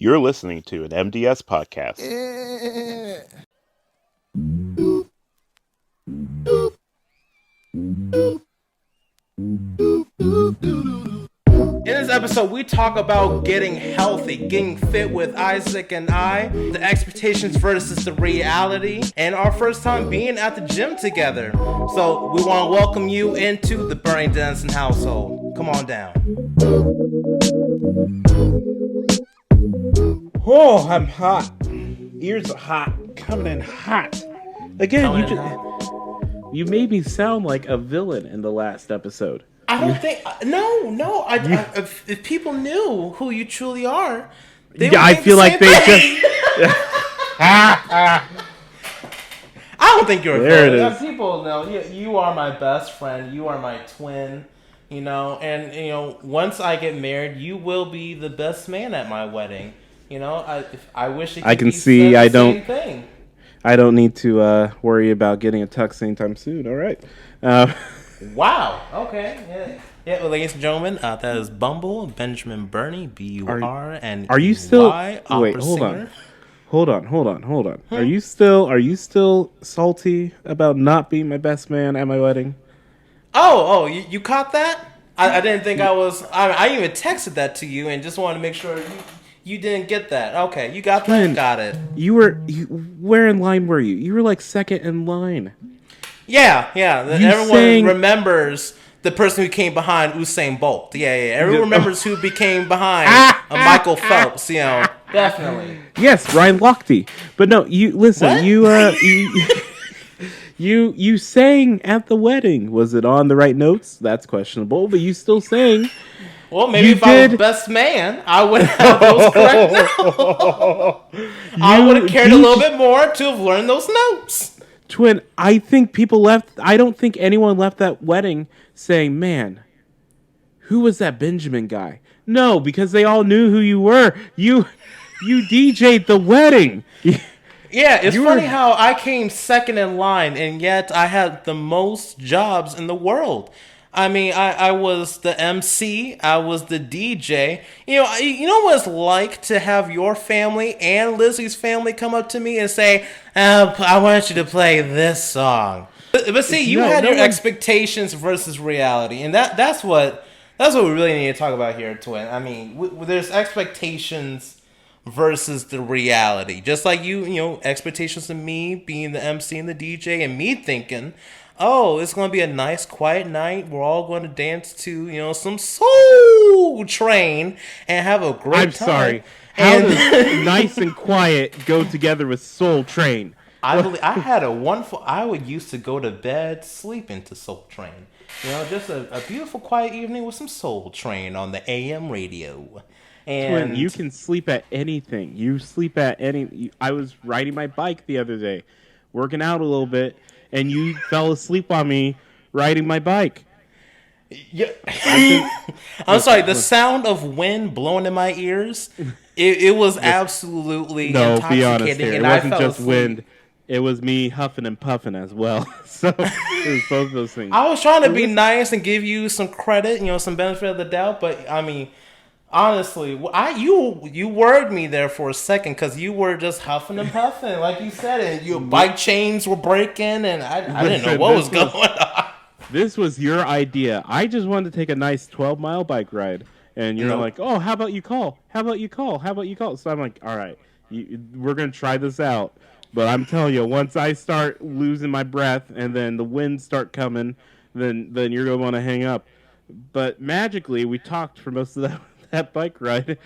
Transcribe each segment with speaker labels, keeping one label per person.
Speaker 1: You're listening to an MDS podcast.
Speaker 2: In this episode, we talk about getting healthy, getting fit with Isaac and I, the expectations versus the reality, and our first time being at the gym together. So we want to welcome you into the Burney Denniston Household. Come on down.
Speaker 3: Oh, I'm hot. Ears are hot. Coming in hot. Again, you made me sound like a villain in the last episode.
Speaker 2: I don't think. No. If people knew who you truly are, they would
Speaker 3: I
Speaker 2: think
Speaker 3: feel
Speaker 2: the
Speaker 3: like
Speaker 2: same
Speaker 3: they
Speaker 2: thing.
Speaker 3: just.
Speaker 2: I don't think you're a
Speaker 3: There
Speaker 2: villain.
Speaker 3: it is.
Speaker 2: People know you are my best friend. You are my twin. And once I get married, you will be the best man at my wedding. I wish it could
Speaker 3: I can
Speaker 2: be
Speaker 3: see.
Speaker 2: said
Speaker 3: I
Speaker 2: the
Speaker 3: don't.
Speaker 2: same thing.
Speaker 3: I don't need to worry about getting a tux anytime soon. All right.
Speaker 2: Wow. Okay. Yeah. Well, ladies and gentlemen, that is Bumble Benjamin Burney, B-U-R, and
Speaker 3: Are you still?
Speaker 2: opera
Speaker 3: Wait. Hold
Speaker 2: singer.
Speaker 3: on. Are you still salty about not being my best man at my wedding?
Speaker 2: Oh, you caught that? I didn't think I was. I even texted that to you and just wanted to make sure you didn't get that. Okay, you got that.
Speaker 3: Twin,
Speaker 2: Got it.
Speaker 3: Where in line were you? You were like second in line.
Speaker 2: Yeah. Everyone
Speaker 3: sang-
Speaker 2: remembers the person who came behind Usain Bolt. Yeah. Everyone remembers who became behind Michael Phelps. Definitely.
Speaker 3: Yes, Ryan Lochte. But no, you listen.
Speaker 2: What?
Speaker 3: You sang at the wedding. Was it on the right notes? That's questionable. But you still sang.
Speaker 2: Well, maybe
Speaker 3: You
Speaker 2: if I was
Speaker 3: did.
Speaker 2: best man, I would have those correct now. I would have cared a little bit more to have learned those notes.
Speaker 3: Twin, I think people left. I don't think anyone left that wedding saying, "Man, who was that Benjamin guy?" No, because they all knew who you were. You DJ'd the wedding.
Speaker 2: Yeah, it's
Speaker 3: You
Speaker 2: funny
Speaker 3: were-
Speaker 2: how I came second in line, and yet I had the most jobs in the world. I mean, I was the MC, I was the DJ. You know what it's like to have your family and Lizzie's family come up to me and say, I want you to play this song. But see, you had your expectations versus reality, and that's what we really need to talk about here, Twin. I mean, there's expectations versus the reality. Just like expectations of me being the MC and the DJ, and me thinking, oh, it's going to be a nice, quiet night. We're all going to dance to, some Soul Train and have a great
Speaker 3: I'm
Speaker 2: time.
Speaker 3: sorry. How does nice and quiet go together with Soul Train?
Speaker 2: I believe I had a wonderful. I would used to go to bed sleeping to Soul Train. Just a beautiful, quiet evening with some Soul Train on the AM radio. And
Speaker 3: Twin, you can sleep at anything. You sleep at any. I was riding my bike the other day, working out a little bit, and you fell asleep on me riding my bike.
Speaker 2: Yeah. I'm sorry. The sound of wind blowing in my ears, it was absolutely intoxicating.
Speaker 3: Be honest here. It
Speaker 2: and I
Speaker 3: wasn't
Speaker 2: fell
Speaker 3: just
Speaker 2: asleep.
Speaker 3: wind. It was me huffing and puffing as well. So it was both those things.
Speaker 2: I was trying to be nice and give you some credit, some benefit of the doubt, but I mean, honestly, you worried me there for a second because you were just huffing and puffing, like you said, and your bike chains were breaking, and I didn't know what was going on.
Speaker 3: This was your idea. I just wanted to take a nice 12-mile bike ride, and you're like, "Oh, how about you call? How about you call? How about you call?" So I'm like, "All right, we're gonna try this out." But I'm telling you, once I start losing my breath and then the winds start coming, then you're gonna want to hang up. But magically, we talked for most of that bike ride.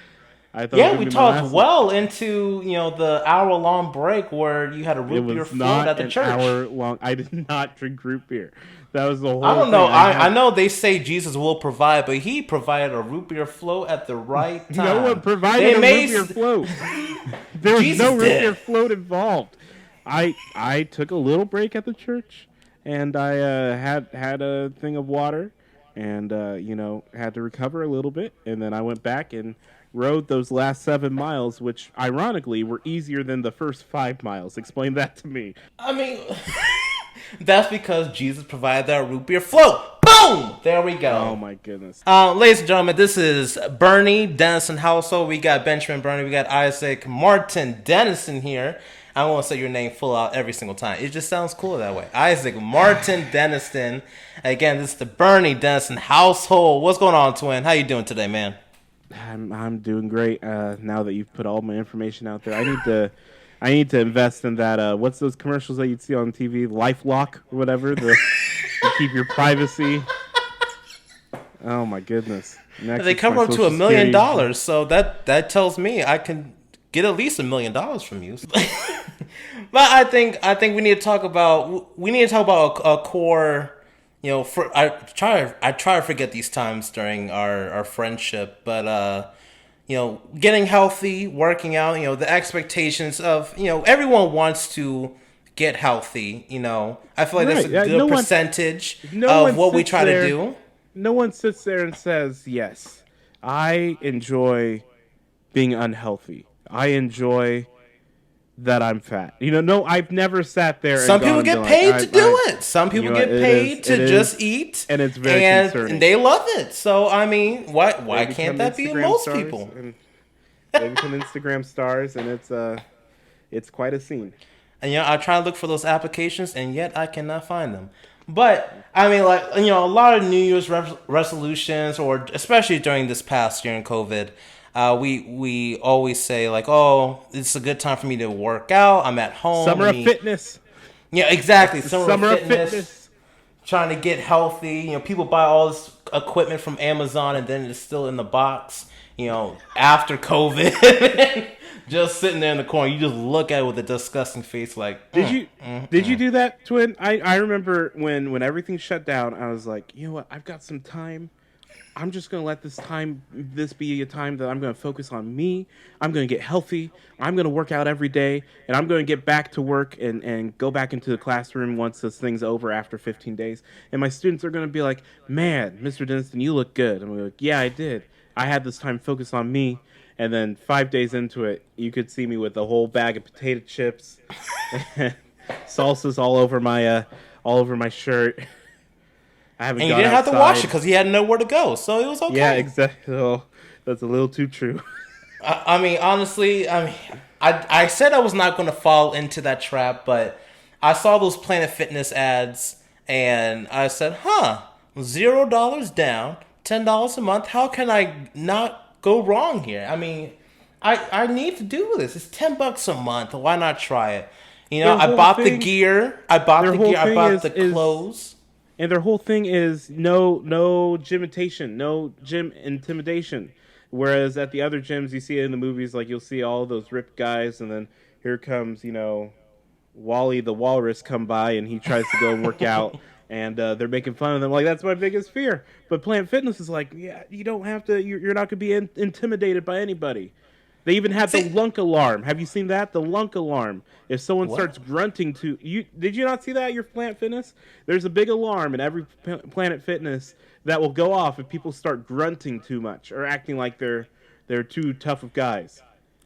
Speaker 3: I thought
Speaker 2: Yeah, we talked well into the hour-long break where you had a root beer float at the church.
Speaker 3: It was not an hour long. I did not drink root beer. That was the whole.
Speaker 2: I don't know.
Speaker 3: thing.
Speaker 2: I know they say Jesus will provide, but he provided a root beer float at the right time.
Speaker 3: No one provided a root beer float. There was no root beer float involved. I took a little break at the church, and I had a thing of water, and had to recover a little bit, and then I went back and rode those last 7 miles, which ironically were easier than the first 5 miles. Explain that to me.
Speaker 2: I mean, That's because Jesus provided that root beer float. Boom! There we go.
Speaker 3: Oh my goodness.
Speaker 2: Ladies and gentlemen, this is Burney Denniston Household. We got Benjamin Burney, we got Isaac Martin Denniston here. I won't say your name full out every single time. It just sounds cooler that way. Isaac Martin Denniston. Again, this is the Burney Denniston Household. What's going on, twin? How you doing today, man?
Speaker 3: I'm doing great. Now that you've put all my information out there, I need to invest in that. What's those commercials that you'd see on TV? LifeLock or whatever. To keep your privacy. Oh my goodness! Next
Speaker 2: They cover up to $1 million, so that tells me I can get at least $1 million from you. But I think we need to talk about a core. You know, I try to forget these times during our friendship, but you know, getting healthy, working out. You know, the expectations of everyone wants to get healthy. You know, I feel like there's a good percentage of what we try to do.
Speaker 3: No one sits there and says, yes, I enjoy being unhealthy. I enjoy that I'm fat. No, I've never sat there.
Speaker 2: Some people get paid to do it. Some people get paid to just eat.
Speaker 3: And it's very concerning.
Speaker 2: And they love it. So, I mean, why can't that be in most people?
Speaker 3: They become Instagram stars, and it's quite a scene.
Speaker 2: And I try to look for those applications, and yet I cannot find them. But I mean, like a lot of New Year's resolutions, or especially during this past year in COVID, we always say like, oh, it's a good time for me to work out. I'm at home.
Speaker 3: Summer of fitness.
Speaker 2: Yeah, exactly. Summer of fitness. Trying to get healthy. People buy all this equipment from Amazon, and then it's still in the box. After COVID. Just sitting there in the corner, you just look at it with a disgusting face. Like,
Speaker 3: did you do that, twin? I remember when everything shut down. I was like, you know what? I've got some time. I'm just gonna let this be a time that I'm gonna focus on me. I'm gonna get healthy. I'm gonna work out every day, and I'm gonna get back to work and go back into the classroom once this thing's over after 15 days. And my students are gonna be like, "Man, Mr. Denniston, you look good." I'm like, "Yeah, I did. I had this time focused on me." And then 5 days into it, you could see me with a whole bag of potato chips, salsas all over my shirt. I haven't. And you
Speaker 2: didn't have to wash it because you had nowhere to go, so it was okay.
Speaker 3: Yeah, exactly. Oh, that's a little too true.
Speaker 2: I mean, honestly, I said I was not going to fall into that trap, but I saw those Planet Fitness ads, and I said, $0 down, $10 a month. How can I not go wrong here? I mean, I need to do this. It's $10 a month. Why not try it? I bought the gear. I bought the clothes.
Speaker 3: And their whole thing is no gymitation, no gym intimidation. Whereas at the other gyms, you see it in the movies, like you'll see all those ripped guys, and then here comes, Wally the Walrus come by, and he tries to go and work out. And they're making fun of them. Like, that's my biggest fear. But Planet Fitness is like, yeah, you don't have to. You're not going to be intimidated by anybody. They even have the lunk alarm. Have you seen that? The lunk alarm. If someone starts grunting to you, did you not see that at your Planet Fitness? There's a big alarm in every Planet Fitness that will go off if people start grunting too much or acting like they're too tough of guys.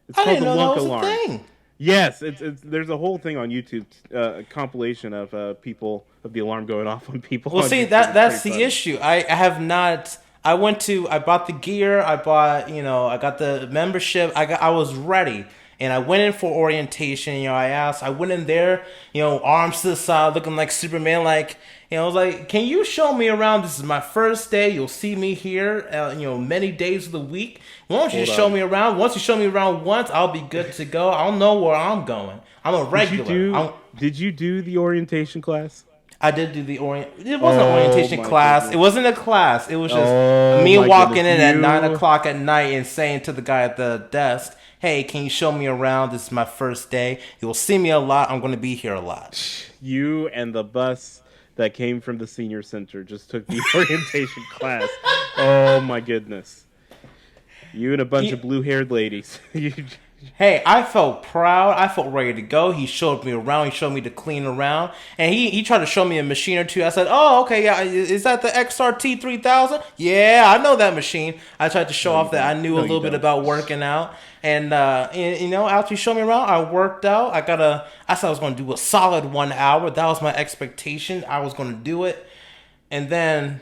Speaker 3: It's called the lunk alarm.
Speaker 2: A thing.
Speaker 3: Yes, it's there's a whole thing on YouTube, a compilation of people of the alarm going off on people.
Speaker 2: Well, see, that's the issue. I have not. I bought the gear. I got the membership. I was ready, and I went in for orientation. I went in there, arms to the side, looking like Superman. Like, I was like, can you show me around? This is my first day. You'll see me here, many days of the week. Why don't you just show me around? Once you show me around once, I'll be good to go. I'll know where I'm going. I'm a regular.
Speaker 3: Did you do the orientation class?
Speaker 2: I did do the It wasn't an orientation class. Goodness. It wasn't a class. It was just me walking in at 9 o'clock at night and saying to the guy at the desk, "Hey, can you show me around? This is my first day. You'll see me a lot. I'm going to be here a lot."
Speaker 3: You and the bus that came from the senior center just took the orientation class. Oh my goodness! You and a bunch of blue-haired ladies.
Speaker 2: Hey, I felt proud. I felt ready to go. He showed me around. He showed me to clean around, and he tried to show me a machine or two. I said, "Oh, okay, yeah. Is that the XRT 3000? Yeah, I know that machine." I tried to show
Speaker 3: No, you
Speaker 2: off that I
Speaker 3: don't.
Speaker 2: knew a
Speaker 3: No, you
Speaker 2: little bit
Speaker 3: don't.
Speaker 2: about working out, and you know, after he showed me around, I worked out. I said I was going to do a solid 1 hour. That was my expectation. I was going to do it, and then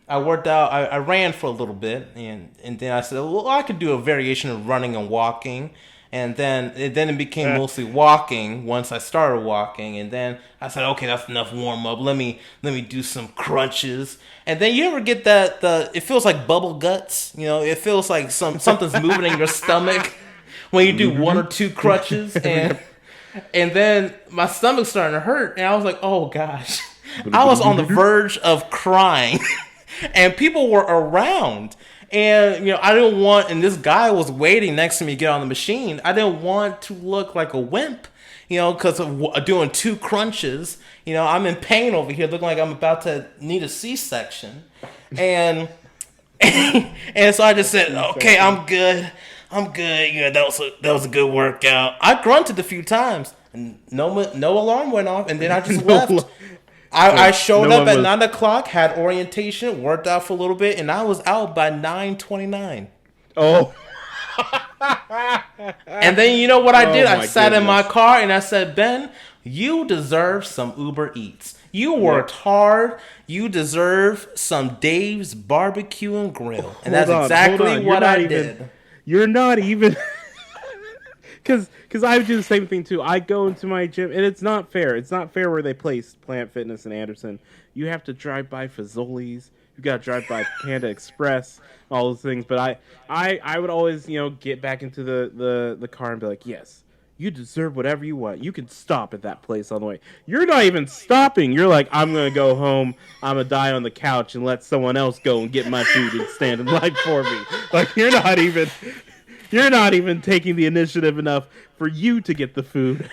Speaker 2: I worked out. I ran for a little bit, and then I said, well, I could do a variation of running and walking, and then it became mostly walking once I started walking, and then I said, okay, that's enough warm up. Let me do some crunches, and then you ever get that it feels like bubble guts. You know, it feels like something's moving in your stomach when you do one or two crunches, and then my stomach's starting to hurt, and I was like, oh gosh, I was on the verge of crying. And people were around, and you know, I didn't want, and this guy was waiting next to me to get on the machine. I didn't want to look like a wimp, you know, because of doing two crunches. You know, I'm in pain over here, looking like I'm about to need a C-section, and and so I just said, okay, I'm good. You know, that was a good workout. I grunted a few times, and no alarm went off, and then I just left. I showed up at 9 o'clock, had orientation, worked out for a little bit, and I was out by 9:29.
Speaker 3: Oh.
Speaker 2: And then you know what I did? I sat in my
Speaker 3: goodness.
Speaker 2: car and I said, Ben, you deserve some Uber Eats. You worked hard. You deserve some Dave's Barbecue and Grill. And that's exactly what I did.
Speaker 3: You're not even... Because I would do the same thing too. I go into my gym, and it's not fair. It's not fair where they place Plant Fitness and Anderson. You have to drive by Fazoli's. You got to drive by Panda Express, all those things. But I would always, you know, get back into the car and be like, yes, you deserve whatever you want. You can stop at that place on the way. You're not even stopping. You're like, I'm going to go home. I'm going to die on the couch and let someone else go and get my food and stand in line for me. Like, you're not even taking the initiative enough for you to get the food.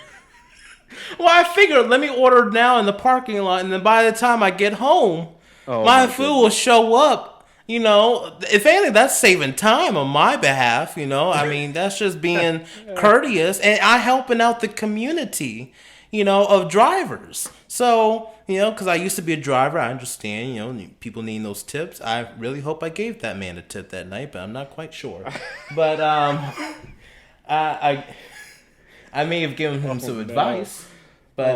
Speaker 2: Well, I figured, let me order now in the parking lot, and then by the time I get home, my food will show up. You know, if anything, that's saving time on my behalf. You know, I mean, that's just being courteous, and I helping out the community, you know, of drivers. So, you know, because I used to be a driver, I understand, you know, people need those tips. I really hope I gave that man a tip that night, but I'm not quite sure. But I may have given him some advice. But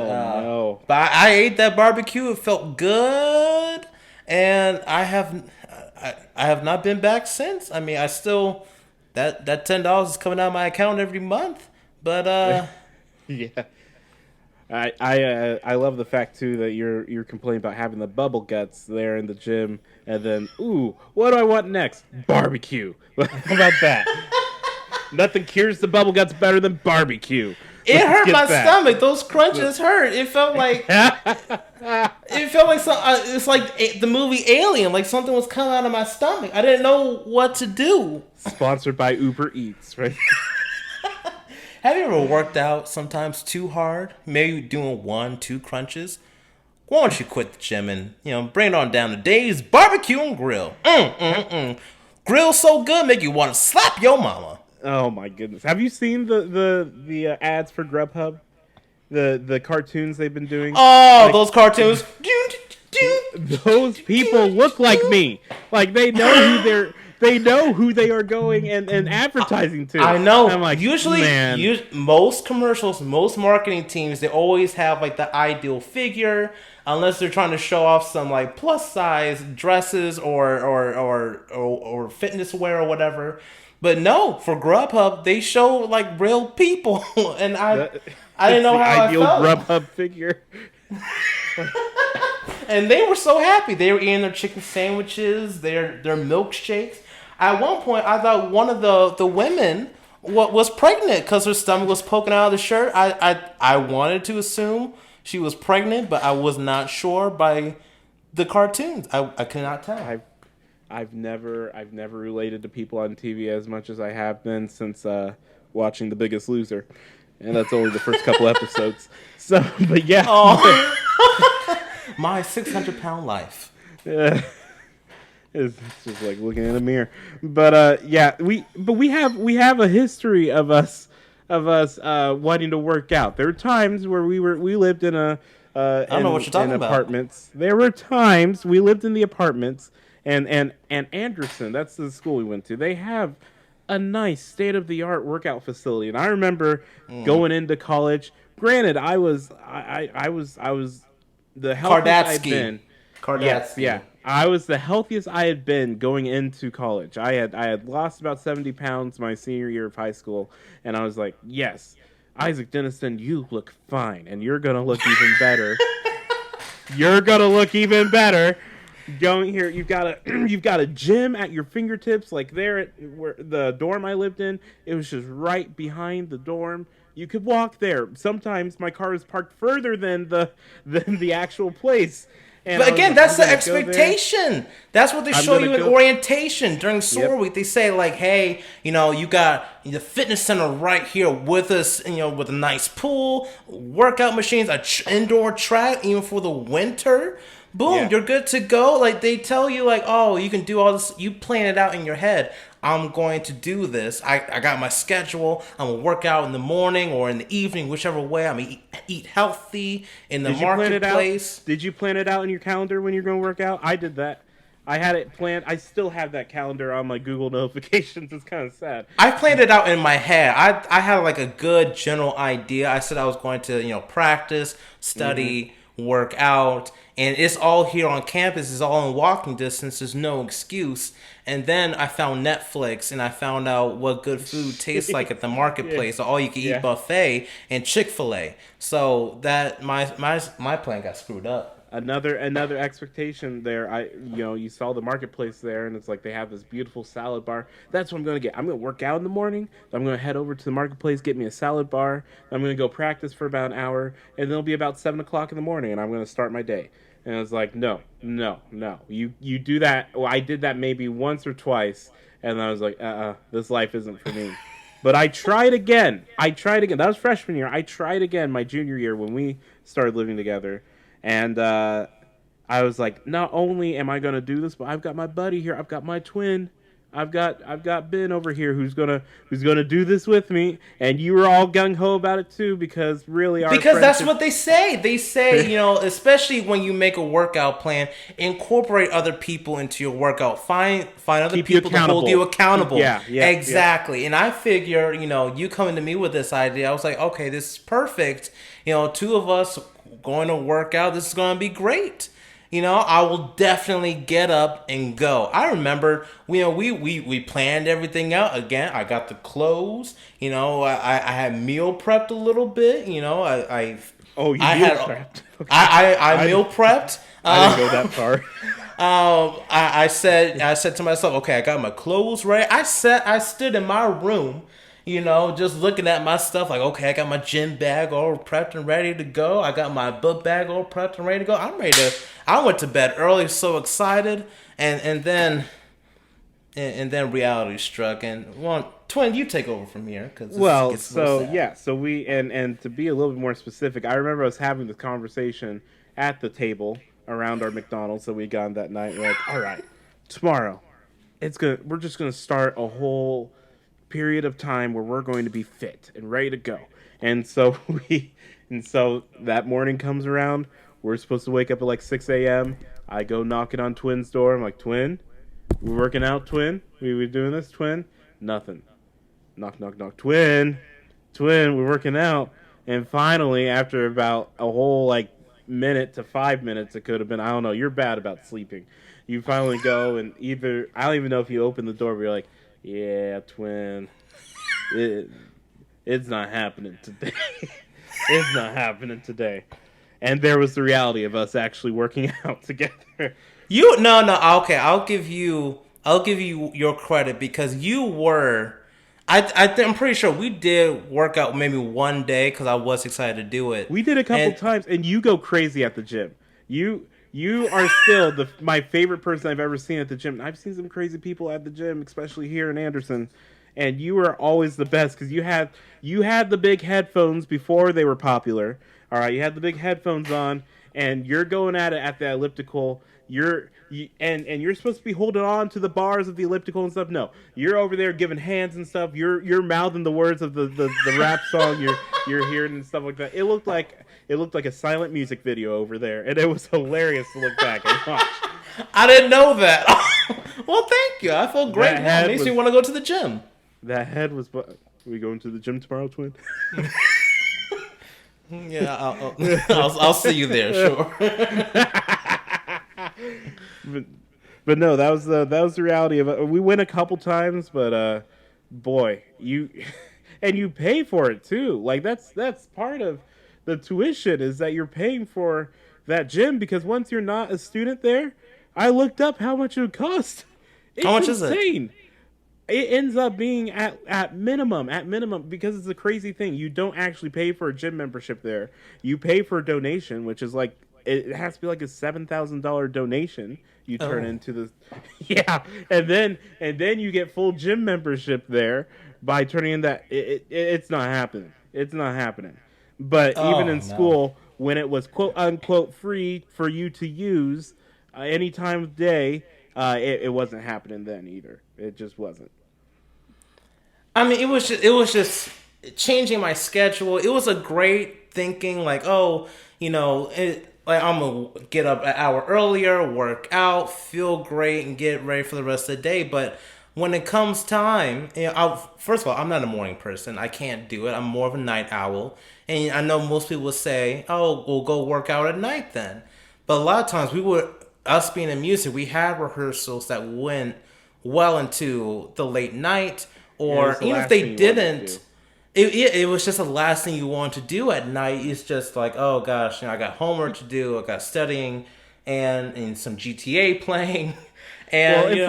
Speaker 2: but I ate that barbecue. It felt good, and I have not been back since. I mean, I still that $10 is coming out of my account every month. But
Speaker 3: yeah. I love the fact too that you're complaining about having the bubble guts there in the gym, and then what do I want next? Barbecue. How about that? Nothing cures the bubble guts better than barbecue.
Speaker 2: It hurt my stomach. Those crunches hurt. It felt like it's like the movie Alien. Like something was coming out of my stomach. I didn't know what to do.
Speaker 3: Sponsored by Uber Eats, right?
Speaker 2: Have you ever worked out sometimes too hard? Maybe doing 1-2 crunches? Why don't you quit the gym and, you know, bring it on down to Dave's Barbecue and Grill. Grill so good make you want to slap your mama.
Speaker 3: Oh my goodness! Have you seen the ads for Grubhub? The cartoons they've been doing?
Speaker 2: Oh, like, those cartoons!
Speaker 3: Those people look like me. Like they know who they are going and advertising to.
Speaker 2: I know.
Speaker 3: I'm like,
Speaker 2: usually, most commercials, most marketing teams, they always have like the ideal figure, unless they're trying to show off some like plus size dresses or fitness wear or whatever. But no, for Grubhub, they show like real people, and I didn't know how I felt. Ideal
Speaker 3: Grubhub figure.
Speaker 2: And they were so happy. They were eating their chicken sandwiches, their milkshakes. At one point, I thought one of the women was pregnant because her stomach was poking out of the shirt. I wanted to assume she was pregnant, but I was not sure by the cartoons. I could not tell.
Speaker 3: I've never related to people on TV as much as I have been since watching The Biggest Loser, and that's only the first couple episodes. So, but yeah.
Speaker 2: Oh. My 600-pound life.
Speaker 3: It's just like looking in a mirror. But yeah, we have a history of us wanting to work out. There were times where we lived in
Speaker 2: I don't know what you're talking
Speaker 3: in
Speaker 2: about.
Speaker 3: apartments. There were times we lived in the apartments, and Anderson, that's the school we went to. They have a nice state of the art workout facility, and I remember going into college. Granted, I was the healthiest I'd
Speaker 2: Kardatsky.
Speaker 3: been. Yes,
Speaker 2: Kardatsky.
Speaker 3: yeah. I was the healthiest I had been going into college. I had lost about 70 pounds my senior year of high school, and I was like, yes, Isaac Denniston, you look fine, and you're gonna look even better. You're gonna look even better. Going here, you've got a gym at your fingertips, like there at where the dorm I lived in. It was just right behind the dorm. You could walk there. Sometimes my car was parked further than the actual place. And
Speaker 2: But
Speaker 3: I was
Speaker 2: again,
Speaker 3: like,
Speaker 2: that's
Speaker 3: I'm
Speaker 2: the
Speaker 3: gonna go there.
Speaker 2: expectation. That's what they
Speaker 3: I'm
Speaker 2: show
Speaker 3: gonna
Speaker 2: you in
Speaker 3: go-
Speaker 2: orientation during SOAR
Speaker 3: Yep.
Speaker 2: week. They say like, "Hey, you got the fitness center right here with us. With a nice pool, workout machines, indoor track, even for the winter. Boom,
Speaker 3: Yeah.
Speaker 2: you're good to go." Like they tell you, like, "Oh, you can do all this. You plan it out in your head. I'm going to do this. I got my schedule. I'm gonna work out in the morning or in the evening, whichever way. I'm gonna eat healthy in the
Speaker 3: Did you plan it out?
Speaker 2: marketplace."
Speaker 3: Did you plan it out in your calendar when you're going to work out? I did that. I had it planned. I still have that calendar on my Google notifications. It's kind of sad.
Speaker 2: I planned it out in my head. I had like a good general idea. I said I was going to, practice, study, work out, and it's all here on campus. It's all in walking distance. There's no excuse. And then I found Netflix, and I found out what good food tastes like at the marketplace, all you can eat
Speaker 3: Yeah.
Speaker 2: buffet, and Chick-fil-A. So that my plan got screwed up.
Speaker 3: Another expectation there. You saw the marketplace there, and it's like they have this beautiful salad bar. That's what I'm gonna get. I'm gonna work out in the morning. I'm gonna head over to the marketplace, get me a salad bar. I'm gonna go practice for about an hour, and it'll be about 7 o'clock in the morning, and I'm gonna start my day. And I was like, no. You do that. Well, I did that maybe once or twice, and I was like, this life isn't for me. But I tried again. That was freshman year. I tried again my junior year when we started living together. And I was like, not only am I gonna do this, but I've got my buddy here. I've got my twin. I've got Ben over here who's gonna do this with me. And you were all gung ho about it too, because really
Speaker 2: Because that's what they say. They say, especially when you make a workout plan, incorporate other people into your workout. Find other
Speaker 3: Keep you
Speaker 2: people to hold you accountable.
Speaker 3: Yeah,
Speaker 2: exactly. And I figure, you coming to me with this idea, I was like, okay, this is perfect. Two of us going to work out. This is going to be great. I will definitely get up and go. I remember, we planned everything out. Again, I got the clothes. I had meal prepped a little bit.
Speaker 3: Oh, you
Speaker 2: I
Speaker 3: meal
Speaker 2: had
Speaker 3: prepped. Okay.
Speaker 2: I meal prepped.
Speaker 3: I didn't go that far.
Speaker 2: I said to myself, okay, I got my clothes ready. I stood in my room, just looking at my stuff like, okay, I got my gym bag all prepped and ready to go. I got my book bag all prepped and ready to go. I'm ready to. I went to bed early, so excited, and then reality struck. And Twin, you take over from here, because
Speaker 3: so we and to be a little bit more specific, I remember us having this conversation at the table around our McDonald's that we got that night. We're like, all right, tomorrow, we're just gonna start a whole period of time where we're going to be fit and ready to go. And so that morning comes around. We're supposed to wake up at like 6 a.m. I go knocking on Twin's door. I'm like, Twin, we're working out, Twin. We doing this, Twin? Nothing. Knock, knock, knock. Twin, we're working out. And finally, after about a whole like minute to 5 minutes, it could have been, I don't know, you're bad about sleeping. You finally go, and I don't even know if you open the door, but you're like, yeah, Twin, it's not happening today. It's not happening today. And there was the reality of us actually working out together.
Speaker 2: Okay, I'll give you your credit, because you were. I'm pretty sure we did work out maybe one day because I was excited to do it.
Speaker 3: We did a couple times, and you go crazy at the gym. You are still my favorite person I've ever seen at the gym. I've seen some crazy people at the gym, especially here in Anderson, and you were always the best because you had the big headphones before they were popular. All right, you had the big headphones on, and you're going at it at the elliptical. And you're supposed to be holding on to the bars of the elliptical and stuff. No, you're over there giving hands and stuff. You're mouthing the words of the rap song you're hearing and stuff like that. It looked like a silent music video over there, and it was hilarious to look back and watch.
Speaker 2: I didn't know that. Well, thank you. I feel great now. It makes me want to go to the gym.
Speaker 3: That head was. Are we going to the gym tomorrow, twin?
Speaker 2: Yeah, I'll see you there. Sure.
Speaker 3: But no, that was the reality of it. We went a couple times, but boy, you pay for it too. Like that's part of the tuition is that you're paying for that gym because once you're not a student there, I looked up how much it would cost.
Speaker 2: How much is it?
Speaker 3: It ends up being at minimum because it's a crazy thing. You don't actually pay for a gym membership there. You pay for a donation, which is like it has to be like a $7,000 donation you turn into the and then you get full gym membership there by turning in that it's not happening. It's not happening. But even in school when it was quote unquote free for you to use any time of day, it wasn't happening then either. It just wasn't.
Speaker 2: I mean, it was just changing my schedule. It was a great thinking, like, like I'm gonna get up an hour earlier, work out, feel great, and get ready for the rest of the day. But when it comes time, first of all, I'm not a morning person. I can't do it. I'm more of a night owl. And I know most people would say, "Oh, we'll go work out at night then." But a lot of times, us being in music, we had rehearsals that went well into the late night. Or even if they didn't, it was just the last thing you want to do at night. It's just like, oh gosh, I got homework to do, I got studying, and some GTA playing, and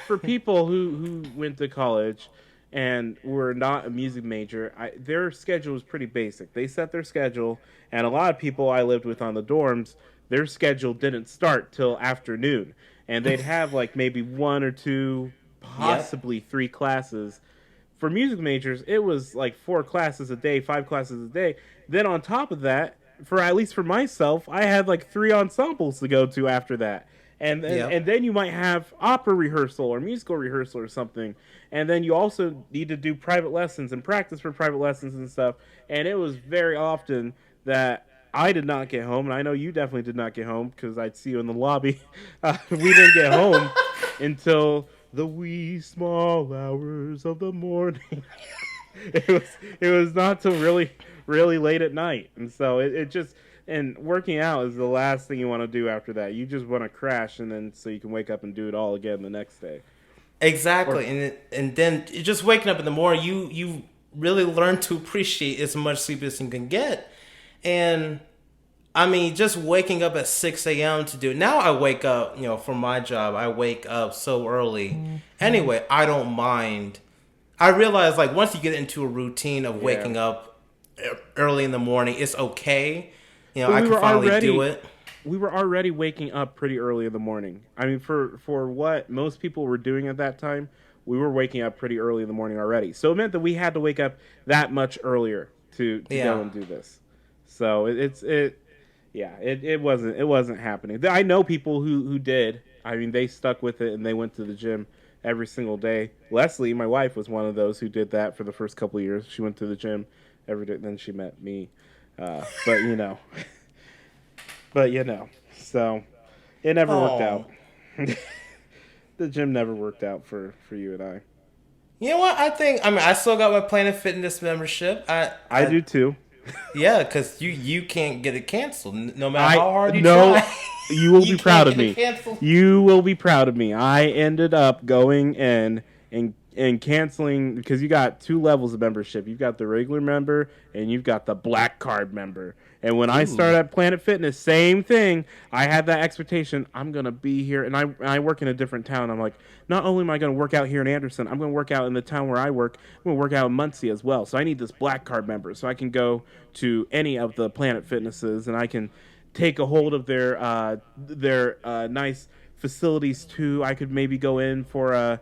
Speaker 3: for people who went to college and were not a music major, their schedule was pretty basic. They set their schedule, and a lot of people I lived with on the dorms, their schedule didn't start till afternoon, and they'd have like maybe one or two. Possibly 3 classes. For music majors, it was like 4 classes a day, 5 classes a day. Then on top of that, at least for myself, I had like 3 ensembles to go to after that. And then you might have opera rehearsal or musical rehearsal or something. And then you also need to do private lessons and practice for private lessons and stuff. And it was very often that I did not get home, and I know you definitely did not get home because I'd see you in the lobby. We didn't get home until the wee small hours of the morning. it was not till really, really late at night. And so it just, and working out is the last thing you want to do after that. You just want to crash and then so you can wake up and do it all again the next day.
Speaker 2: Exactly. And then just waking up in the morning, you really learn to appreciate as much sleep as you can get. And I mean, just waking up at 6 a.m. to do it. Now I wake up, for my job, I wake up so early. Mm-hmm. Anyway, I don't mind. I realize, like, once you get into a routine of waking up early in the morning, it's okay. I can finally do it.
Speaker 3: We were already waking up pretty early in the morning. I mean, for what most people were doing at that time, we were waking up pretty early in the morning already. So it meant that we had to wake up that much earlier to go and do this. So it wasn't happening. I know people who did. I mean, they stuck with it and they went to the gym every single day. Leslie, my wife, was one of those who did that for the first couple of years. She went to the gym every day. Then she met me. But so it never worked out. The gym never worked out for you and I.
Speaker 2: You know what? I still got my Planet Fitness membership.
Speaker 3: I do too.
Speaker 2: Yeah, because you can't get it canceled no matter how hard you try.
Speaker 3: You will be proud of me. You will be proud of me. I ended up going and canceling because you got 2 levels of membership. You've got the regular member and you've got the black card member. And when I started at Planet Fitness, same thing. I had that expectation. I'm going to be here. And I work in a different town. I'm like, not only am I going to work out here in Anderson, I'm going to work out in the town where I work. I'm going to work out in Muncie as well. So I need this black card member so I can go to any of the Planet Fitnesses and I can take a hold of their nice facilities too. I could maybe go in for a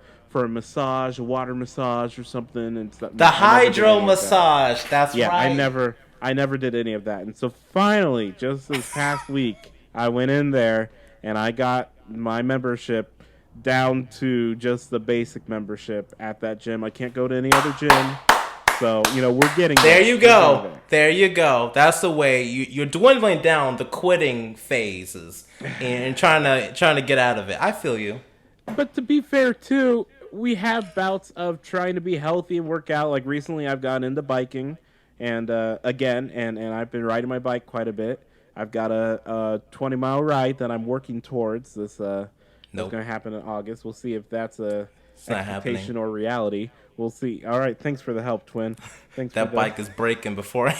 Speaker 3: massage, a water massage or something. And
Speaker 2: the hydro massage. That's right.
Speaker 3: Yeah, I never did any of that. And so finally, just this past week, I went in there and I got my membership down to just the basic membership at that gym. I can't go to any other gym. So, we're getting
Speaker 2: There
Speaker 3: there.
Speaker 2: you go. There you go. That's the way you're dwindling down the quitting phases and trying to get out of it. I feel you.
Speaker 3: But to be fair, too, we have bouts of trying to be healthy and work out. Like recently, I've gotten into biking, and again, and I've been riding my bike quite a bit. I've got a 20-mile ride that I'm working towards. This that's going to happen in August. We'll see if that's a expectation or reality. We'll see. All right, thanks for the help, Twin. Thanks.
Speaker 2: That bike is breaking before.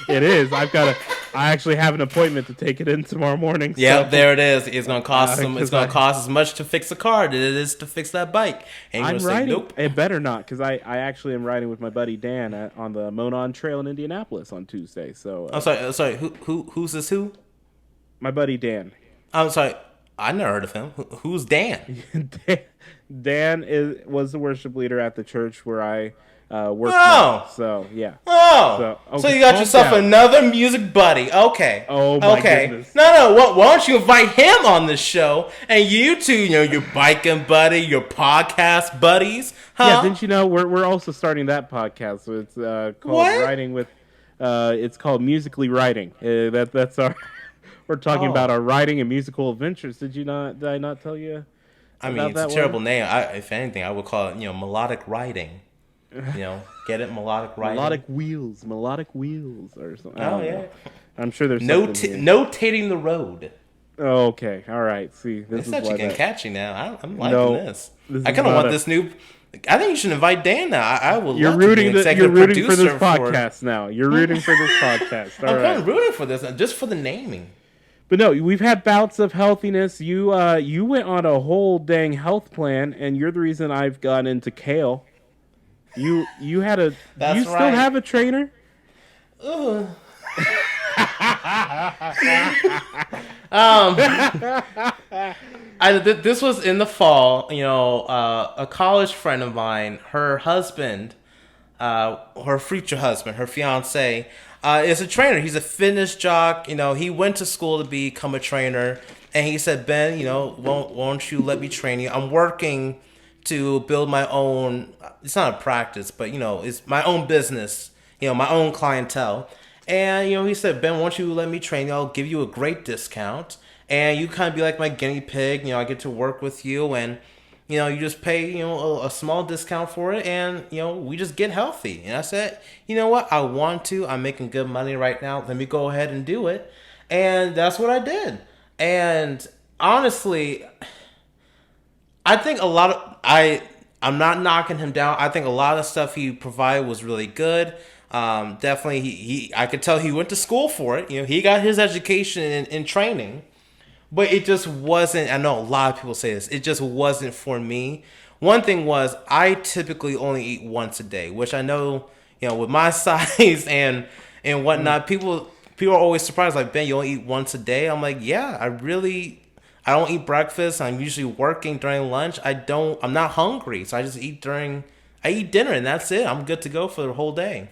Speaker 3: It is. I actually have an appointment to take it in tomorrow morning.
Speaker 2: Yeah, there it is. It's gonna cost It's gonna cost as much to fix a car as it is to fix that bike. And
Speaker 3: I'm riding.
Speaker 2: Say, nope.
Speaker 3: It better not, because I actually am riding with my buddy Dan on the Monon Trail in Indianapolis on Tuesday. So
Speaker 2: I'm sorry. Who's this? Who?
Speaker 3: My buddy Dan.
Speaker 2: I'm sorry. I never heard of him. Who's Dan?
Speaker 3: Dan was the worship leader at the church where I work.
Speaker 2: Oh,
Speaker 3: so yeah.
Speaker 2: Oh, so you got yourself another music buddy. Okay.
Speaker 3: Oh my goodness.
Speaker 2: No. Why don't you invite him on the show? And you two, your biking buddy, your podcast buddies, huh?
Speaker 3: Yeah, didn't you know we're also starting that podcast? So it's called Writing with. It's called Musically Writing. That's our. We're talking about our writing and musical adventures. Did I not tell you?
Speaker 2: I mean, it's a terrible name. If anything, I would call it, melodic writing. Get it? Melodic writing.
Speaker 3: Melodic wheels, or something.
Speaker 2: Oh yeah.
Speaker 3: I'm sure there's
Speaker 2: notating the road.
Speaker 3: Oh, okay, all right. See, this is
Speaker 2: actually getting catchy now. I'm liking this. I kind of want this new. I think you should invite Dan now. I will. You're rooting for this
Speaker 3: podcast now. You're rooting for this podcast.
Speaker 2: I'm kind of rooting for this just for the naming.
Speaker 3: But no, we've had bouts of healthiness. You went on a whole dang health plan, and you're the reason I've gotten into kale. You had a.
Speaker 2: That's
Speaker 3: do you still have a trainer?
Speaker 2: This was in the fall. A college friend of mine, her husband, her future husband, her fiance, is a trainer. He's a fitness jock. He went to school to become a trainer, and he said, Ben, won't you let me train you? I'm working to build my own. It's not a practice, but it's my own business. My own clientele. And he said, Ben, won't you let me train you? I'll give you a great discount, and you kind of be like my guinea pig. I get to work with you, and you just pay a small discount for it, and we just get healthy. And I said, you know what? I want to. I'm making good money right now. Let me go ahead and do it. And that's what I did. And honestly, I think I'm not knocking him down. I think a lot of stuff he provided was really good. Definitely, I could tell he went to school for it. He got his education in training. But it just wasn't. I know a lot of people say this. It just wasn't for me. One thing was, I typically only eat once a day, which I know, with my size and whatnot, people are always surprised. Like, Ben, you only eat once a day? I'm like, yeah, I don't eat breakfast. I'm usually working during lunch. I'm not hungry, so I just eat dinner, and that's it. I'm good to go for the whole day.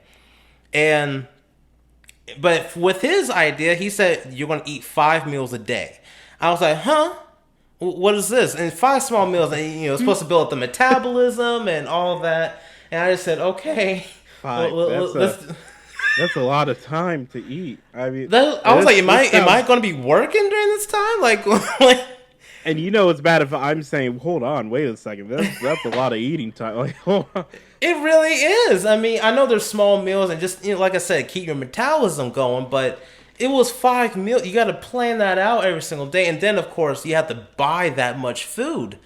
Speaker 2: But with his idea, he said you're going to eat 5 meals a day. I was like, huh? What is this? And 5 small meals, and it's supposed to build up the metabolism and all of that. And I just said, okay.
Speaker 3: 5. That's a lot of time to eat. I mean,
Speaker 2: I was like, am I going to be working during this time? Like.
Speaker 3: And it's bad if I'm saying, hold on, wait a second. That's a lot of eating time. Like, hold on.
Speaker 2: It really is. I mean, I know there's small meals and just, like I said, keep your metabolism going, but it was 5 meals. You got to plan that out every single day. And then, of course, you have to buy that much food.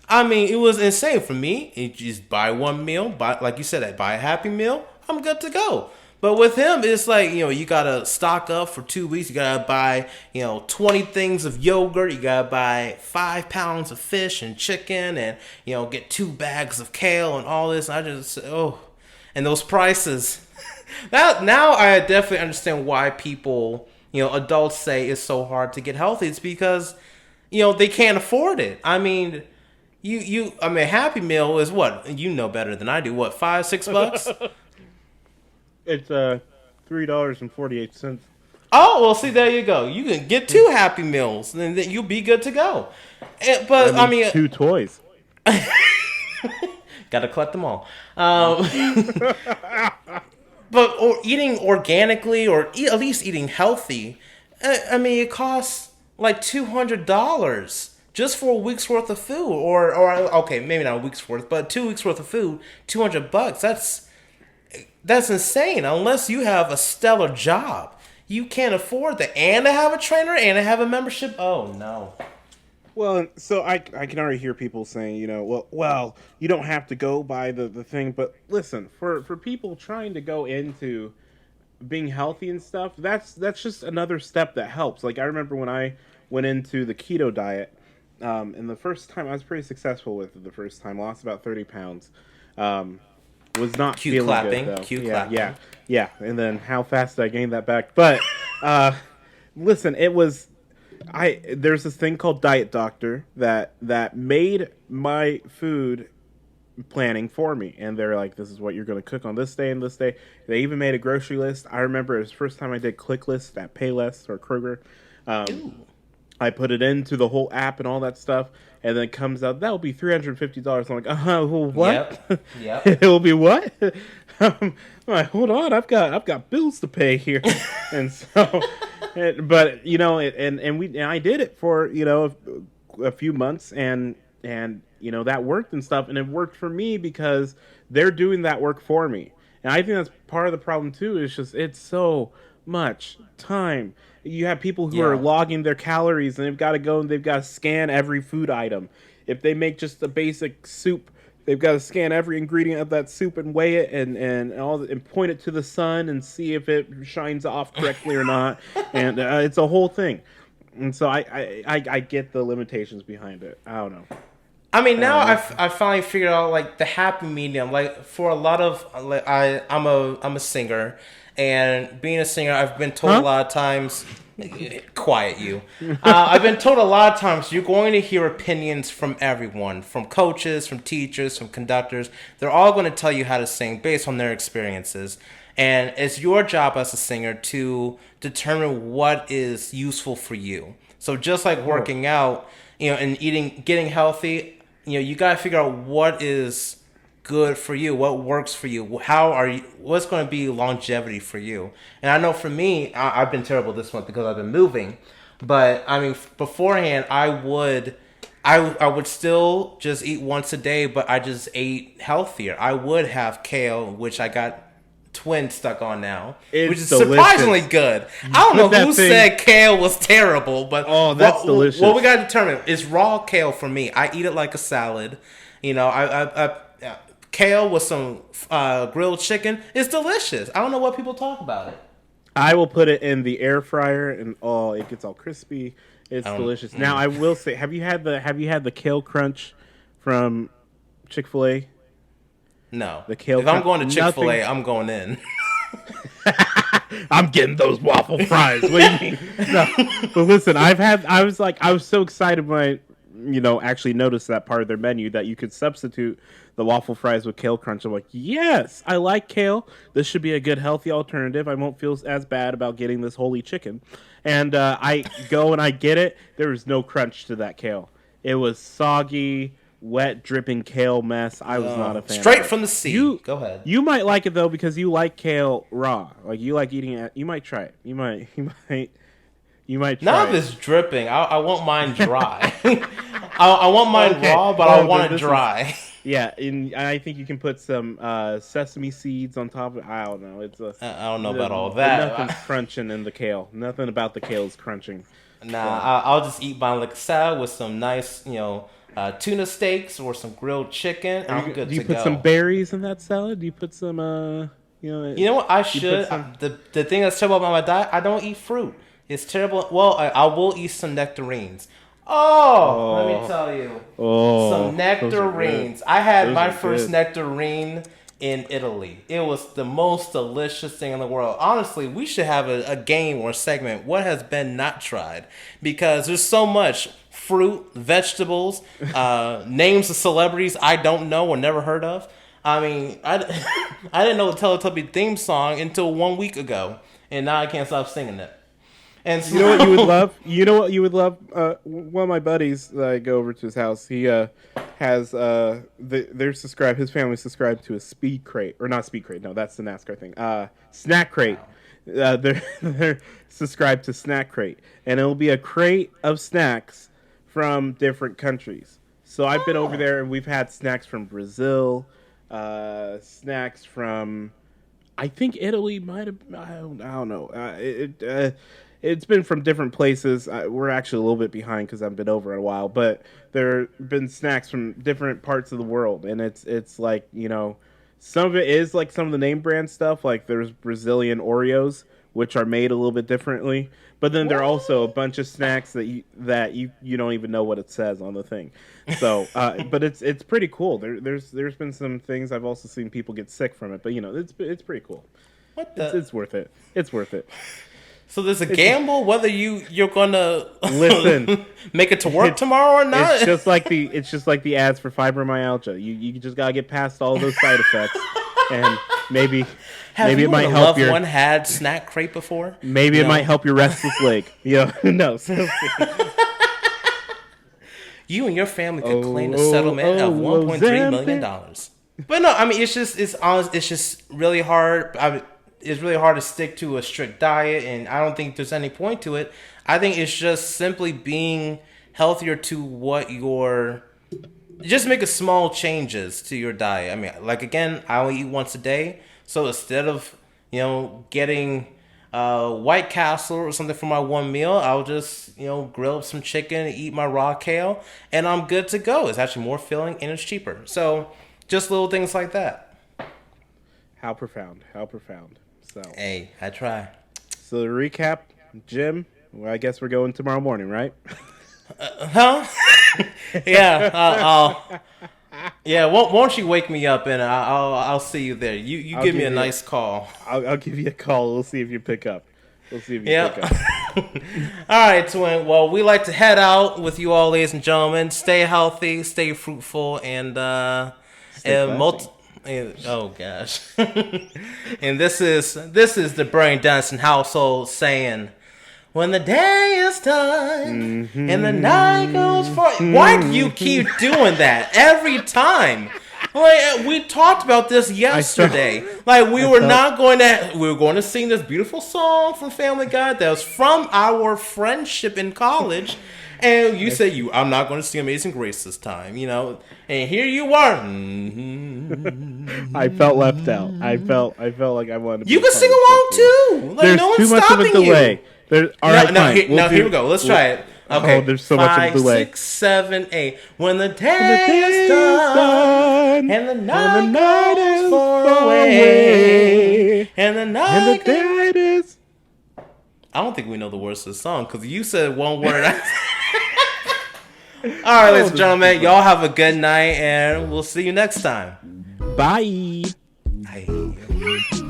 Speaker 2: I mean, it was insane for me. You just buy one meal, like you said, buy a Happy Meal, I'm good to go. But with him, it's like, you got to stock up for 2 weeks. You got to buy, 20 things of yogurt. You got to buy 5 pounds of fish and chicken and, get 2 bags of kale and all this. I just, and those prices. Now I definitely understand why people, adults say it's so hard to get healthy. It's because, they can't afford it. I mean, a Happy Meal is what? You know better than I do. What, $5-6?
Speaker 3: It's $3.48.
Speaker 2: Oh, well, see, there you go. You can get 2 Happy Meals, and then you'll be good to go. But, I mean
Speaker 3: 2 toys.
Speaker 2: gotta collect them all. But eating organically, or at least eating healthy, I mean, it costs like $200 just for a week's worth of food, or okay, maybe not a week's worth, but 2 weeks worth of food. $200. That's insane. Unless you have a stellar job, you can't afford that, and to have a trainer and to have a membership. Oh no.
Speaker 3: Well, so I can already hear people saying, well, you don't have to go by the thing. But listen, for people trying to go into being healthy and stuff, that's just another step that helps. Like, I remember when I went into the keto diet, and the first time I was pretty successful with it. The first time, lost about 30 pounds. Was not
Speaker 2: Cue
Speaker 3: feeling
Speaker 2: clapping.
Speaker 3: good, though.
Speaker 2: Cue clapping.
Speaker 3: Yeah. And then how fast did I gain that back? But listen, it was. There's this thing called Diet Doctor that made my food planning for me, and they're like, this is what you're going to cook on this day and this day. They even made a grocery list. I remember it was the first time I did ClickList at Payless or Kroger. I put it into the whole app and all that stuff, and then it comes out, that'll be $350. I'm like, well, what?
Speaker 2: Yep.
Speaker 3: It will be what? I'm like, hold on, I've got bills to pay here. And so, but and I did it for a few months, and that worked and stuff, and it worked for me because they're doing that work for me. And I think that's part of the problem too. Is just it's so much time. You have people who are logging their calories, and they've got to go and they've got to scan every food item. If they make just a basic soup, they've got to scan every ingredient of that soup and weigh it and point it to the sun and see if it shines off correctly or not. And it's a whole thing. And so I get the limitations behind it. I don't know.
Speaker 2: I mean, now I finally figured out like the happy medium. Like for a lot of I'm a singer, and being a singer, I've been told a lot of times. Quiet you. I've been told a lot of times you're going to hear opinions from everyone, from coaches, from teachers, from conductors. They're all going to tell you how to sing based on their experiences. And it's your job as a singer to determine what is useful for you. So just like working out, and getting healthy, you got to figure out what is good for you, what works for you, what's going to be longevity for you. And I know for me, I've been terrible this month because I've been moving, but I mean beforehand I would still just eat once a day, but I just ate healthier. I would have kale, which I got twin stuck on now, which is delicious. Surprisingly good. I don't know who said kale was terrible, but
Speaker 3: that's delicious.
Speaker 2: What we got to determine is raw kale for me. I eat it like a salad. Kale with some grilled chicken is delicious. I don't know what people talk about it.
Speaker 3: I will put it in the air fryer, and it gets all crispy. It's delicious. Now I will say, have you had the kale crunch from Chick-fil-A?
Speaker 2: No.
Speaker 3: The kale.
Speaker 2: If I'm going to Chick-fil-A, I'm going in.
Speaker 3: I'm getting those waffle fries. What do you mean? No. But listen, I was so excited when I actually noticed that part of their menu that you could substitute the waffle fries with kale crunch. I'm like, yes, I like kale. This should be a good healthy alternative. I won't feel as bad about getting this holy chicken. And I go and I get it. There was no crunch to that kale. It was soggy, wet, dripping kale mess. I was not a fan.
Speaker 2: Straight from the sea. Go ahead.
Speaker 3: You might like it though because you like kale raw. Like you like eating it. You might try it. You might try
Speaker 2: None of it's dripping. I want mine dry. I want mine raw, but I want it dry.
Speaker 3: Yeah, and I think you can put some sesame seeds on top of it. I don't know.
Speaker 2: I don't know about all that.
Speaker 3: Nothing's crunching in the kale. Nothing about the kale is crunching.
Speaker 2: Nah, I'll just eat mine like a salad with some nice, tuna steaks or some grilled chicken. I'm good to go.
Speaker 3: Do you put some berries in that salad? Do you put some,
Speaker 2: You know what? I should. The thing that's terrible about my diet, I don't eat fruit. It's terrible. Well, I will eat some nectarines. Let me tell you. Some nectarines. I had my first nectarine in Italy. It was the most delicious thing in the world. Honestly, we should have a game or segment, what has been not tried? Because there's so much fruit, vegetables, names of celebrities I don't know or never heard of. I mean, I didn't know the Teletubby theme song until 1 week ago, and now I can't stop singing it. And so,
Speaker 3: You know what you would love? You know what you would love? One of my buddies that I go over to his house, he has they're subscribed. His family subscribed to a speed crate, or not speed crate. No, that's the NASCAR thing. Snack crate. They're subscribed to snack crate, and it'll be a crate of snacks from different countries. So I've been over there, and we've had snacks from Brazil, snacks from, I think Italy might have. I don't know. It's been from different places. We're actually a little bit behind because I've been over a while, but there have been snacks from different parts of the world, and it's like, you know, some of it is like some of the name brand stuff. Like there's Brazilian Oreos, which are made a little bit differently, but then there are also a bunch of snacks that you don't even know what it says on the thing. So, but it's pretty cool. There's been some things I've also seen people get sick from it, but you know, it's pretty cool.
Speaker 2: what the?
Speaker 3: It's worth it. It's worth it.
Speaker 2: So there's a gamble whether you're gonna
Speaker 3: Listen,
Speaker 2: make it to work tomorrow or not.
Speaker 3: It's just like the ads for fibromyalgia. You just gotta get past all those side effects, and maybe it might help your
Speaker 2: loved one had snack crate before.
Speaker 3: Maybe it might help your restless leg. You know, who knows?
Speaker 2: You and your family could claim a settlement of $1.3 million. But no, I mean it's just really hard. It's really hard to stick to a strict diet, and I don't think there's any point to it. I think it's just simply being healthier to what just make a small changes to your diet. I mean, like again, I only eat once a day, so instead of getting White Castle or something for my one meal, I'll just grill up some chicken, eat my raw kale, and I'm good to go. It's actually more filling and it's cheaper. So just little things like that.
Speaker 3: How profound! How profound! So,
Speaker 2: hey, I try.
Speaker 3: So to recap, Jim, well, I guess we're going tomorrow morning, right?
Speaker 2: Huh? Yeah. Yeah. Won't you wake me up and I'll see you there. You give me a nice call.
Speaker 3: I'll give you a call. We'll see if you pick up. Pick up.
Speaker 2: All right, twin. Well, we like to head out with you all, ladies and gentlemen. Stay healthy, stay fruitful, and oh gosh. And this is the Burney Denniston Household saying, when the day is done and the night goes for... Why do you keep doing that every time? Like, we talked about this yesterday. Like, we were going to sing this beautiful song from Family Guy that was from our friendship in college. And you said, I'm not going to sing Amazing Grace this time, and here you are.
Speaker 3: I felt left out. I felt like I wanted to.
Speaker 2: You can sing along too. Like,
Speaker 3: there's
Speaker 2: no
Speaker 3: too
Speaker 2: one's
Speaker 3: much of a delay.
Speaker 2: Here we go. Let's try it. Okay.
Speaker 3: There's so much of a delay.
Speaker 2: 5, 6, 7, 8. When the day is done and the night is far away, and the night is. I don't think we know the words to the song because you said one word. All right, ladies and gentlemen, y'all have a good night, and we'll see you next time.
Speaker 3: Bye.
Speaker 2: Bye.